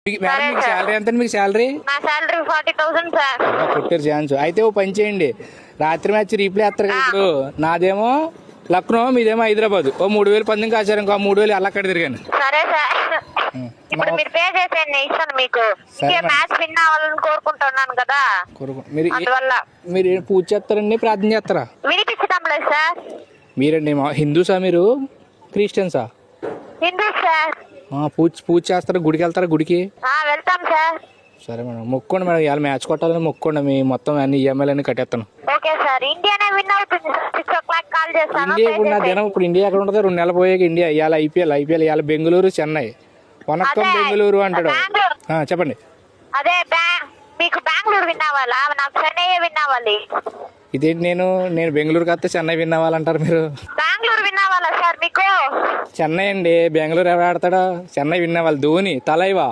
Madam మీకు salary ఎంత? మీకు శాలరీ నా శాలరీ 40,000 సార్. కొట్టారు ఛాన్స్. అయితే ఓ పని చేయండి, రాత్రి మ్యాచ్ రీప్లే వేస్తారు కదా. ఇప్పుడు నాదేమో లక్నో, మీదేమో హైదరాబాద్. ఓ 3,000 పందెం కాచారు, ఇంకో 3,000 అలా అక్కడ తిరిగాను. సరే సార్, ఇప్పుడు మీరు పే చేసేయండి, ఇస్తాను మీకు. మ్యాచ్ విన్ అవ్వాలని కోరుకుంటున్నాను కదా, మీరు అందువల్ల. మీరు పూజ చేస్తారండి, ప్రార్థన చేస్తారా? వినిపించడం లేదు సార్. మీరండి హిందూసా, మీరు క్రిస్టియన్సా? హిందూ సార్. పూజ చేస్తారా? గుడికి వెళ్తారా? గుడికి వెళ్తాం సార్. సరే మేడం, మొక్కోండి మేడం, ఇవాళ మ్యాచ్ కొట్టాలని మొక్కోండి. మీ మొత్తం అన్ని ఈఎంఐలు అన్ని కట్టేస్తాను. ఓకే సార్, ఇండియానే విన్ అవుతుంది. 6 o'clock కాల్ చేస్తాను. ఇండియా ఇప్పుడు నా దినం, ఇప్పుడు ఇండియా ఎక్కడ ఉంటుంది? 2 నెలలు పోయాక ఇండియా. ఇవాళ ఐపీఎల్ ఇవాళ బెంగళూరు చెన్నై. వనక్కం బెంగళూరు అంటాడు. చెప్పండి. అదే మీకు బెంగళూరు విన్ అవ్వాలా? నాకు చెన్నై విన్ అవ్వాలి. ఇదేంటి, నేను బెంగళూరు కాస్తే చెన్నై విన్ అవ్వాలంటారు మీరు? బెంగళూరు విన్ అవ్వాలా సార్ మీకు? చెన్నై అండి, బెంగళూరు ఎవరు ఆడతాడా? చెన్నై విన్ అవ్వాలి. ధోని తలైవా.